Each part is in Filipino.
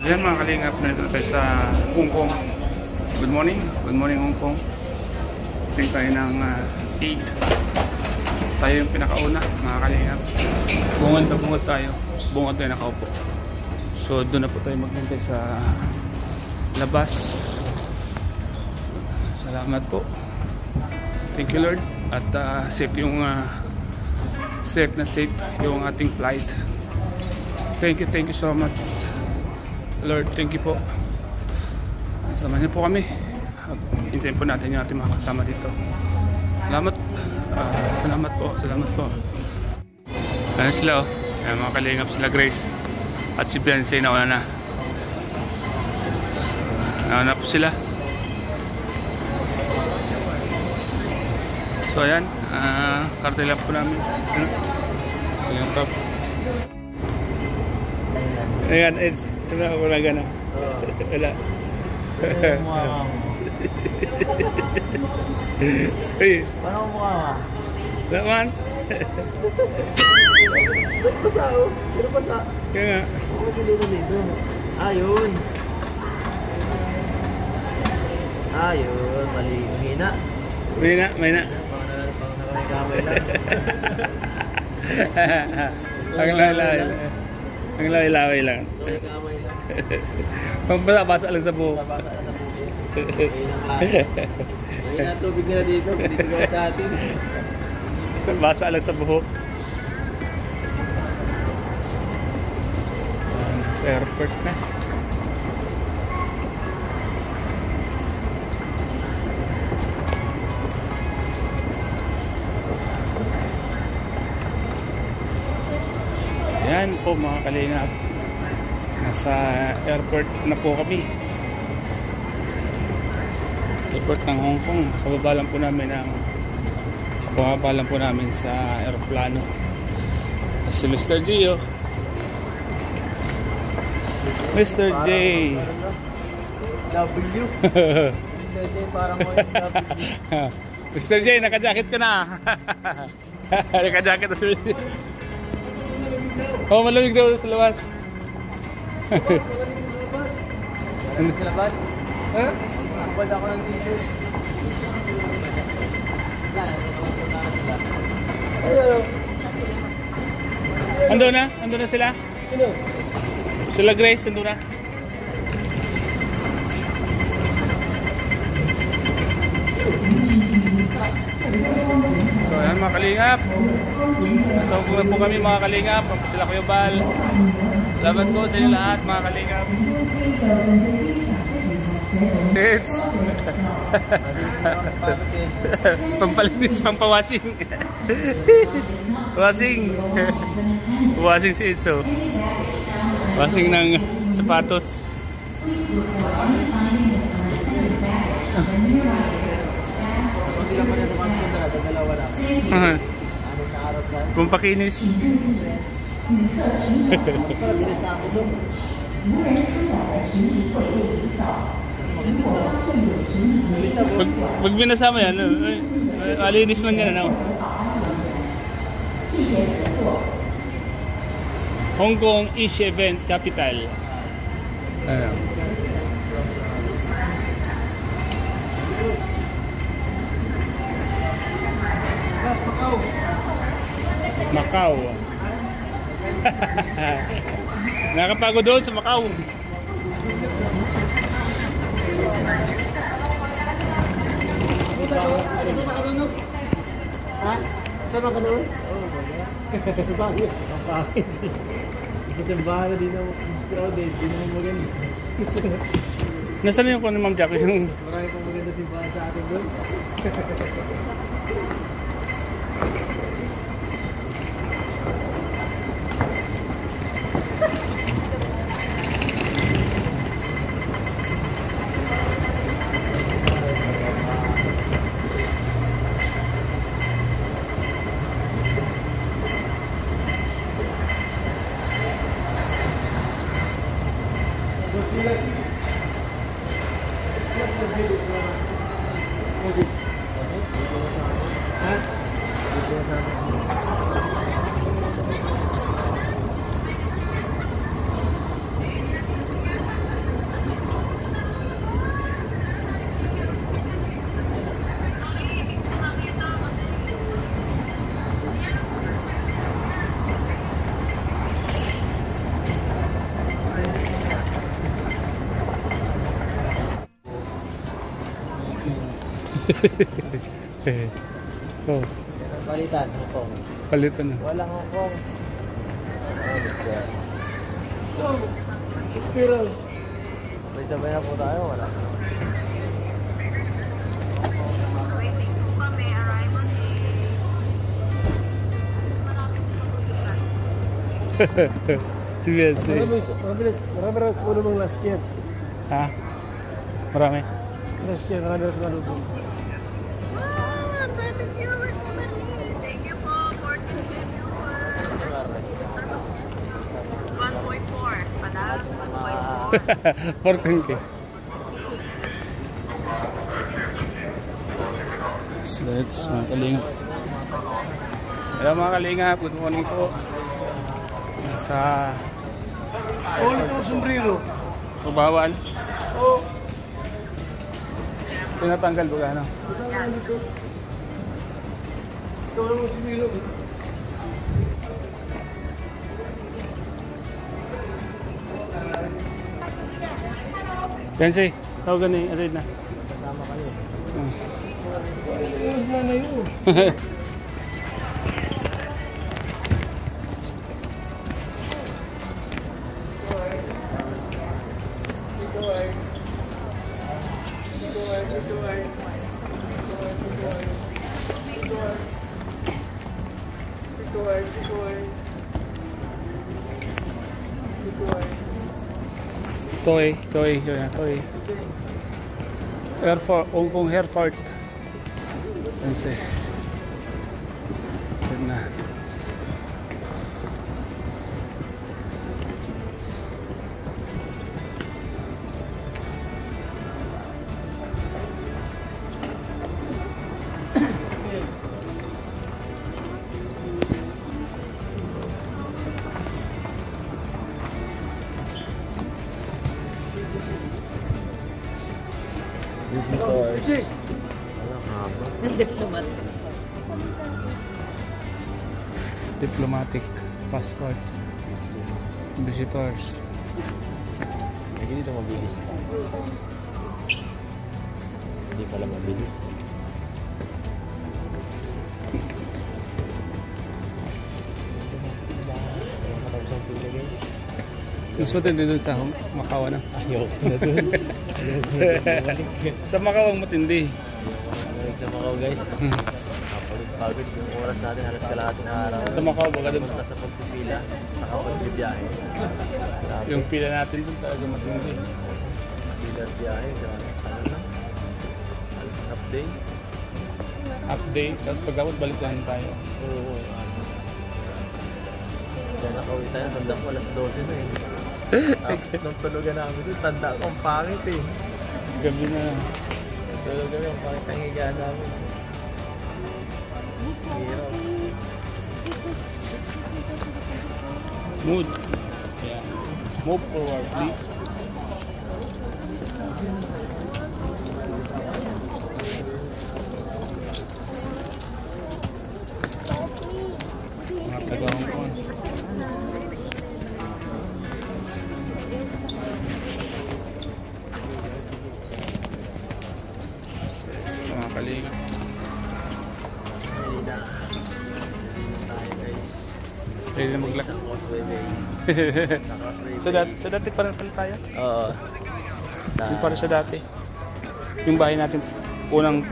Ayan mga kalingap, nandito tayo sa Hong Kong. Good morning Hong Kong. Tingin tayo ng tea. Tayo yung pinakauna mga kalingap. Bungad tayo nakaupo. So doon na po tayo maghintay sa labas. Salamat po. Thank you Lord. At safe yung ating flight. Thank you so much Lord, thank you po. Samahan niyo po kami. Hintayin po natin yung ating mga kasama dito. Salamat po. Ayan sila oh. Ayan mga kalingap, sila Grace at si Beyonce nauna na. Nauna po sila. So ayan, kartila po namin. Ayan top. Ayan, it's wala gana. Wala. Hey, paano mo mukha? Laman. Basa oh. Pero basa. Kaya nga. Ano dito dito? Ayun. Mali. Mahina. May na. Pang kamay lang. Ang laway lang. Kamay lang. Pagbasa lang sa buhok. May na tubig nila dito. Dito gawa sa atin. Basa lang sa buhok. Sa airport na. Ayan po mga kalingap. Nasa airport na po kami. Airport ng Hong Kong. Kababa lang po namin sa aeroplano. Si Mr. G oh. Mr. J. W. Mr. J parang mo yung W. Mr. J, naka-jacket ka na. Naka-jacket na si Mr. J. Oh, malamig daw sa labas. Malamig sa labas? Ha? Bad ako ng t-shirt. Ando na sila? Sino? Sila Grace, ando na. So ayan mga kalingap. Nasa Hong Kong na po kami mga kalingap. Sila Kuya Bal. Salamat po sa inyo lahat mga kalingap. It's pampalinis, pampawashing. Washing si Itso. Washing ng sapatos. Hindi lang pa niya tumaksundan. Dalawa lang. Anong naaraw dyan? Pampakinis. Para binasa ako doon. Pag binasa mo yan, alinis man yan, ano? Hong Kong Asia Event Capital. Macau. Nakapagod doon sa Macau. Ha? Sama ka doon? Oo. Sa bagay. Ang pangit. Kasi ang bahala din ang crowded. Di naman maganda. Nasaan yung kung Ma'am Jackie? Marami pang maganda simbahan sa atin doon. Oh, Palitan, Hongkong. palitan na. Walang Hongkong. Pero, may sabay na po tayo, wala. Si Beyonce. Marami rin sa mong last year. Ha? Marami. Last year, marami rin sa malubong. $14K. So that's mga kalingap. Hello mga kalingap, good morning po. Sa Ito ang sombrero. bawal. Oo. Tinatanggal ba ano? Ito ang sombrero. Beyonce, tawagan ni Arid na. Kasama kayo. Oh. Huwag na na yun. Toy, yun na, toy. Airfort, Hongkong Airfort. Beyonce. Yun na. Diplomatic passport. Visitors. Hindi dito mabilis. Hindi pala mabilis. Mas matindi dun sa Macau na. Ayoko na dun. Sa Macau ang matindi. Ayoko sa Macau guys. Pagod yung oras natin, halos kalahating araw. Sa Macau baga dun. Punta sa pagpipila, saka pagbibiyahe. Yung pila natin dun talaga matindi. Pila at biyahe, ano na? Half day? Half day, tapos pagkapot balik lang tayo. Oo. Kaya nakauwi tayo, tanda ko alas 12 na eh. Tapos nung tulugan namin doon, tanda ko ang pangit eh. Gabi na. Tulog kami, ang pangit ang higa namin. Hirap. Mood. Yeah. Move forward, please. Mga taga-Hong Kong. Mga kalingap. Ready na. Ready na tayo guys. Ready na maglak. Sa Causeway Bay. Sa Causeway Bay. Sa dati pa rin pala tayo? Oo. Sa... Yung para sa dati. Yung bahay natin, unang...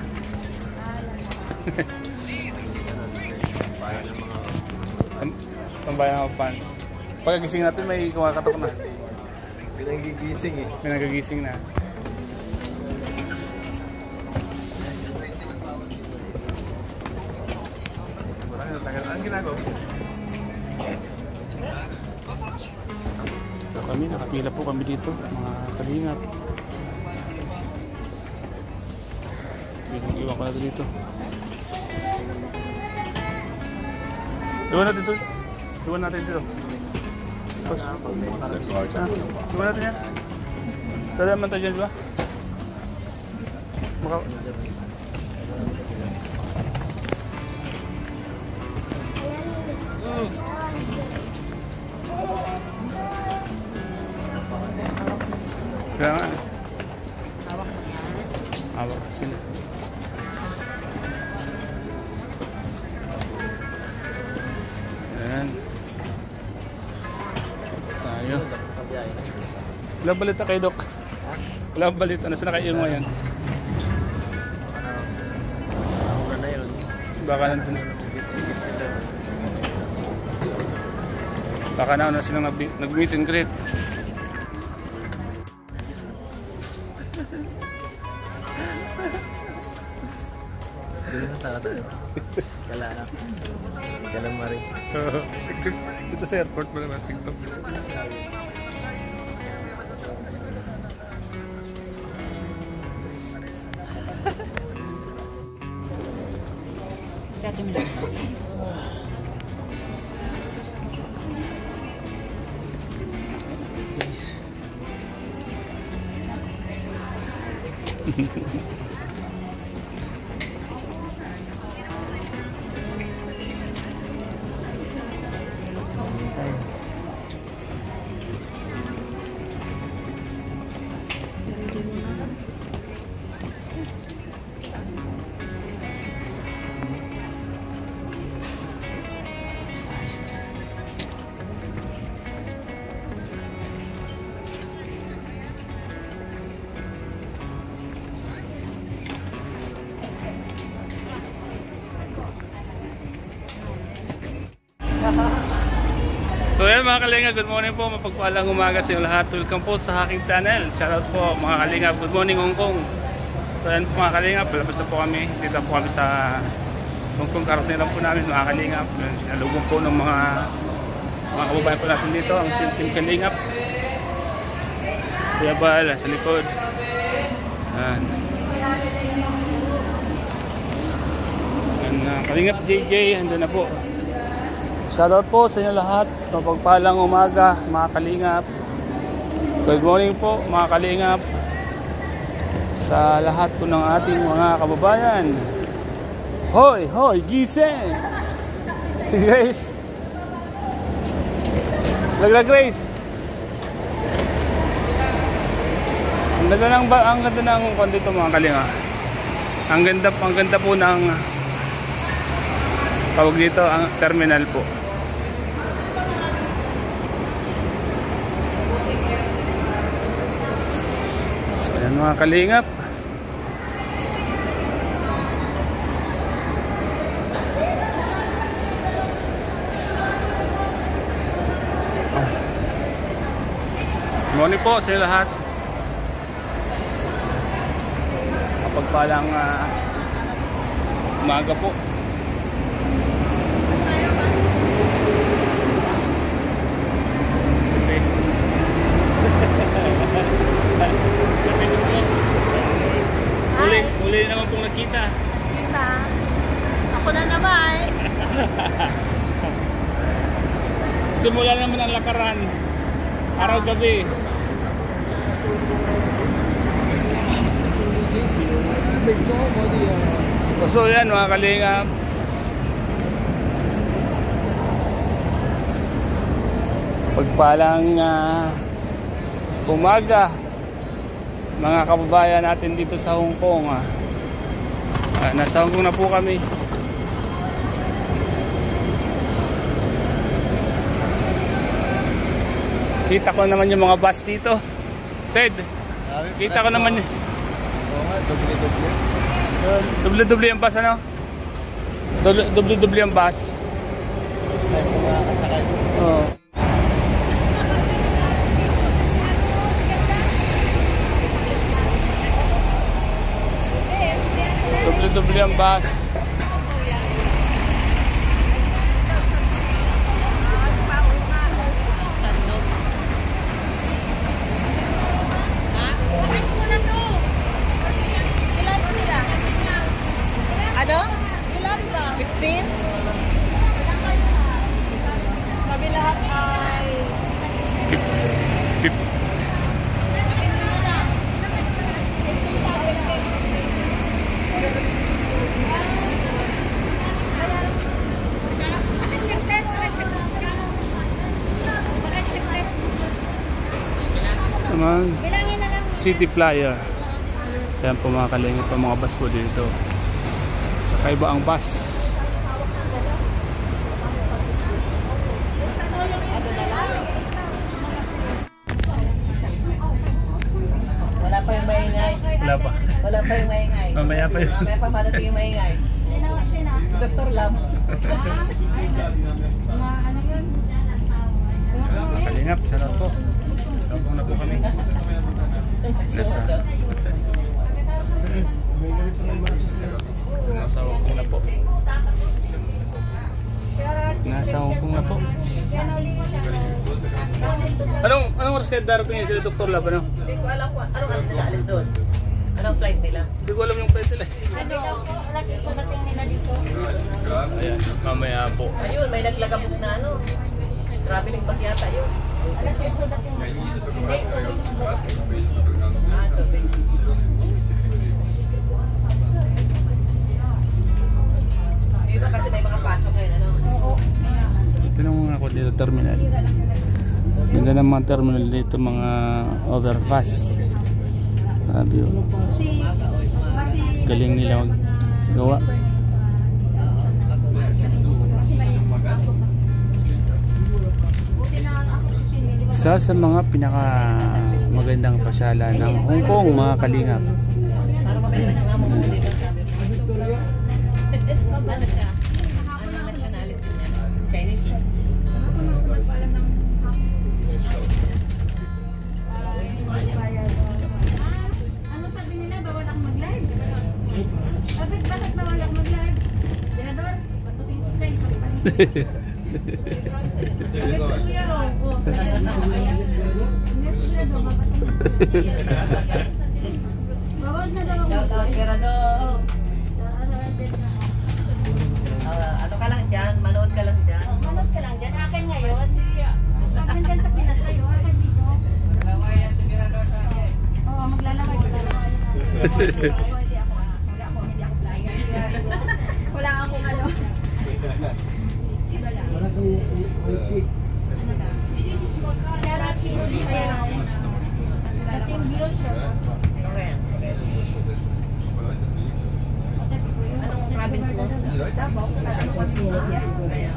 bayan ng mga... Tambayan ng fans. Pagkagising natin, may kumakatok na. Pinagigising eh. May nagagising na. Ang ginagawa? Kami, nakapila po kami dito, mga kalingap. Iwan ko na dito. Iwan natin dito. Iwan natin dito. Iwan natin yan. Dala man tayo dyan, di ba? Kaya nga. Hawak na sila. Walang balita kay Doc. Walang balita. Nasa na kayo mo yan? Ako na yun. Baka nandun. Baka na silang nag-meet and greet. Calamari. Dito sa airport mo naman, TikTok. Chat mo lang. So yan mga kalinga, good morning po, mapagpalang umaga sa inyo lahat. Welcome po sa aking channel. Shoutout po mga kalinga, good morning Hong Kong. So yan po mga kalinga, palabas na po kami. Dito po kami sa Hong Kong, karating lang po namin mga kalinga. Nalugong po ng mga kababayan po natin dito, ang Team Kalingap. Kuya Bal, sa likod. Kalingap JJ, andun na po. Shoutout po sa inyo lahat. Mapagpalang umaga mga kalingap. Good morning po mga kalingap sa lahat po ng ating mga kababayan. Hoy, hoy, gising! Si Grace. Lagla Grace. Ang ganda ng dito mga kalingap. Ang ganda po ng tawag dito ang terminal po. So yan mga kalingap. Morning po sa inyo lahat. Kapagpalang umaga po. Uli naman pong nagkita. Kita. Ako na naman. Simula naman ang lakaran. Araw-gabi. So yan mga kalingap. Pagpalang umaga mga kababayan natin dito sa Hong Kong. Nasa Hong Kong na po kami. Kita ko naman yung mga bus dito. Sid, kita ko naman yun. Oo nga, doble-doble. Doble-doble yung bus, ano? Doble-doble yung bus. First time ko makakasakay. Oo. Doble-doble ang bus. Ano? Ilan ba? 15? Sabi lahat ay... City Flyer. Ayan po mga kalingap, pa mga bus po dito. Kakaiba ang bus. Wala pa. Wala pa yung maingay. Mamaya pa yun. Mamaya pa madating yung maingay. Sina? Dr. Lam. Kalingap, sarap po. Sabong na po kami. Nasa Hong Kong na po. Nasa Hong Kong na po. Anong oras kayo darating yan sila Dr. Lab, ano? Hindi ko alam kung anong ano nila, alis doon. Anong flight nila? Hindi ko alam yung flight nila. Ano? Alas yung dating nila dito. Ayan, mamaya po. Ayun, may naglagabok na ano. Traveling bag yata yun. Alas yung dating nila. Hindi. Ah, tubig. Iba kasi may mga pasok ngayon, ano? Oo. Tinanong ako dito terminal. Ganda ng mga terminal dito, mga overpass. Sabi ko, galing nila maggawa. Isa sa mga pinaka magandang pasyalan ng Hong Kong, mga kalingap. Para mabenta ng amo mo dito. Ano siya? Anong nationality niya? Chinese? Ano sabi nila? Bawal ang mag-live? Bakit bawal ang mag-live? Senador, patutin sa tayo. Kuya, oo. Bawal na daw. Shout out, Gerardo! Ano ka lang dyan? Manood ka lang dyan? Manood ka lang dyan. Akin ngayon. Pag nandyan sa Pinas sa'yo, akin dito. Oo, maglalakad. Wala akong ano. Anong province mo? Davao. Kaya.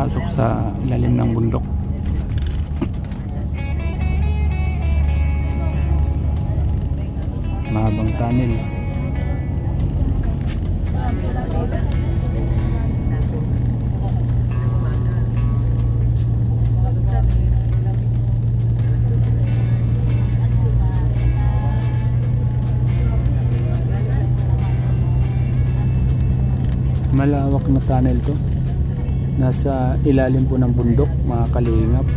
papasok sa ilalim ng bundok. Mahabang tunnel. Malawak na tunnel to. Nasa ilalim po ng bundok, mga kalingap.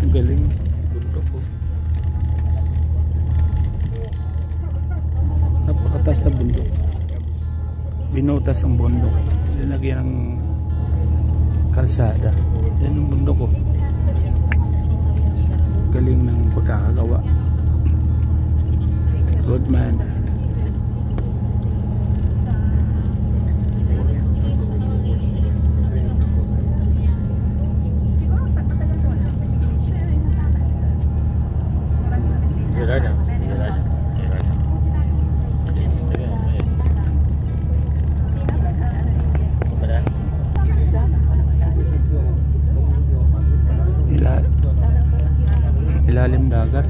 Galing bundok po. Napakataas na bundok. Binutas ang bundok. Linagyan ng kalsada. Yan ang bundok ko. Galing ng pagkakagawa. Good man. Ilalim dagat.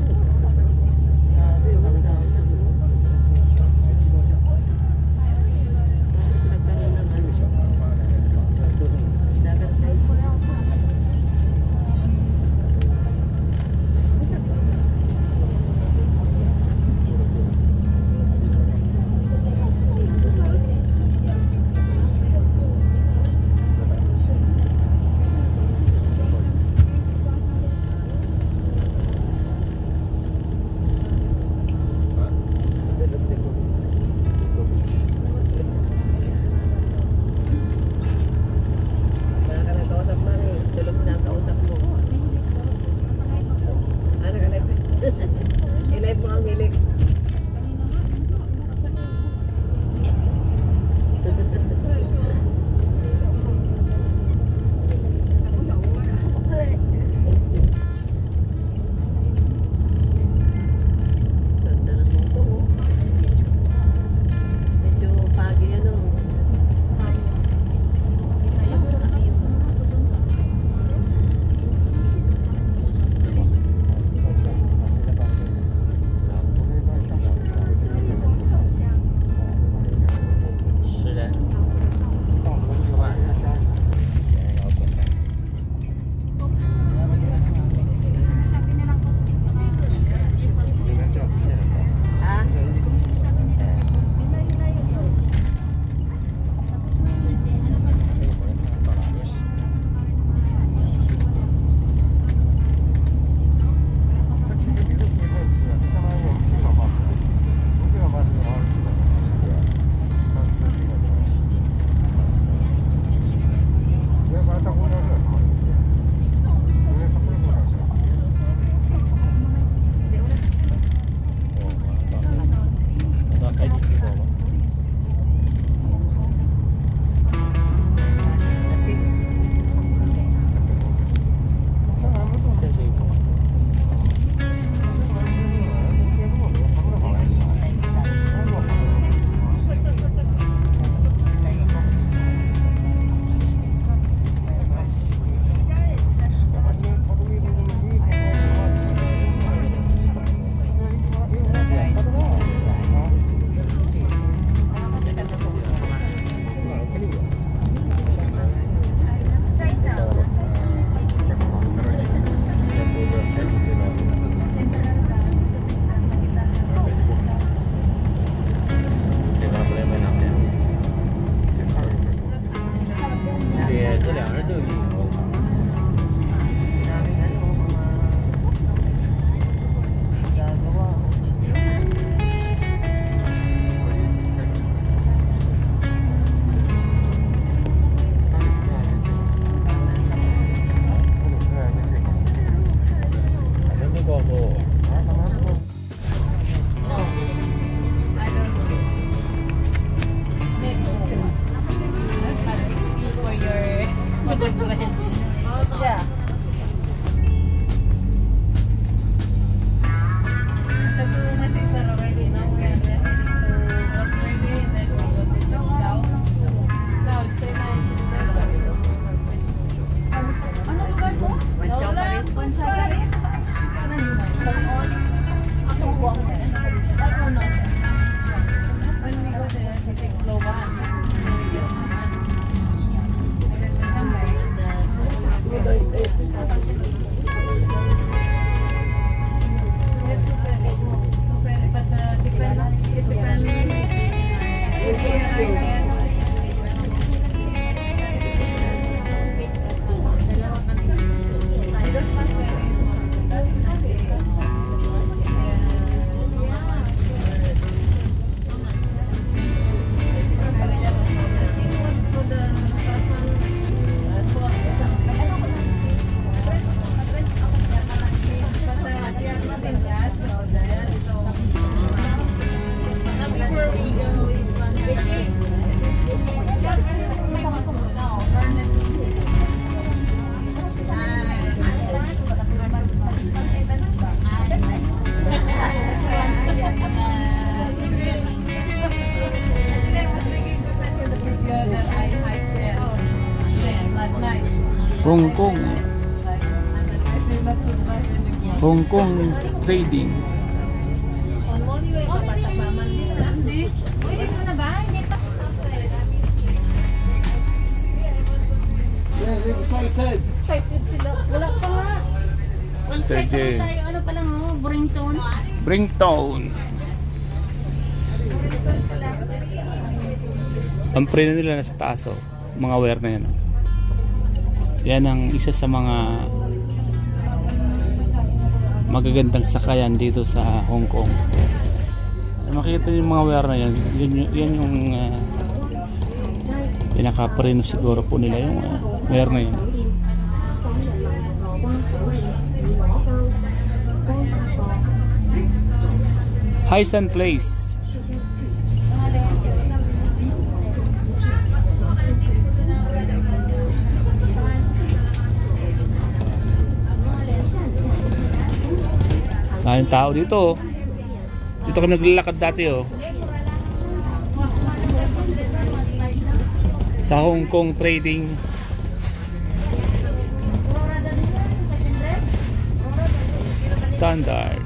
Before we go is Hong Kong. Hong Kong trading. Hindi. Uy, dito na ba? Hindi pa. Excited sila. Wala pa nga. Excited. Tayo, ano pa lang, oh, Brington. Brington. Ang preno nila nasa taas, oh. Mga wire na yan. Yan ang isa sa mga magagandang sakayan dito sa Hong Kong. Makita niyo yung mga wire na yan. Yan yung pinaka-preno siguro po nila yung wire na yan. Hysan Place. Maraming tao dito. Dito kami naglalakad dati, oh. Sa Hong Kong trading. Standard.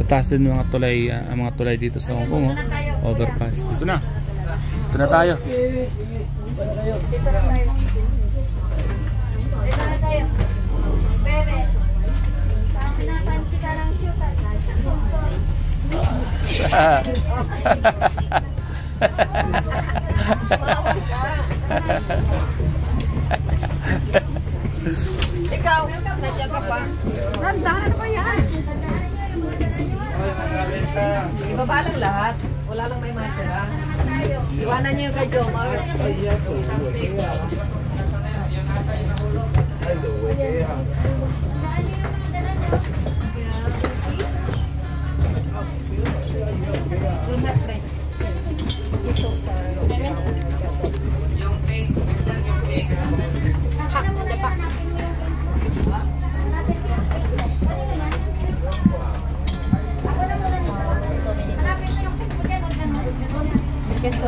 Taas din mga tulay, mga tulay dito sa Hong Kong, oh. Overpass. Dito na. Dito na tayo. Dito na tayo. Bebe. Saan pinapansi ka ng shoot? Ikaw, nandiyan ka pa. Nanda, ano ba yan? Ibaba lang lahat. Wala lang may matira. Iwanan niyo yung kay Jomar.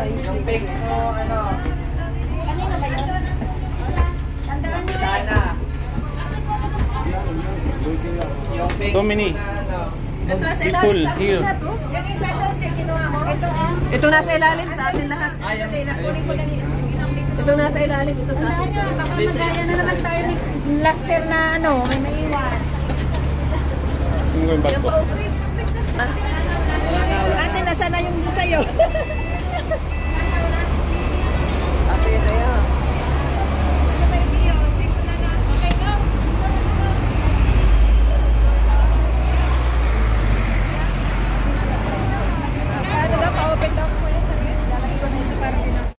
Yung pig ko, ano? Kanina ba yun? Tandaan niyo. So many Ito nasa people ilalim sa atin here. lahat, oh. Yung isa doon, check kinuha mo. Ito nasa ilalim sa atin lahat. Ito nasa ilalim, ito sa atin. Baka magaya na naman tayo last year na ano, may maiwan. Yung bag ko. Ate, nasa na yung sa'yo?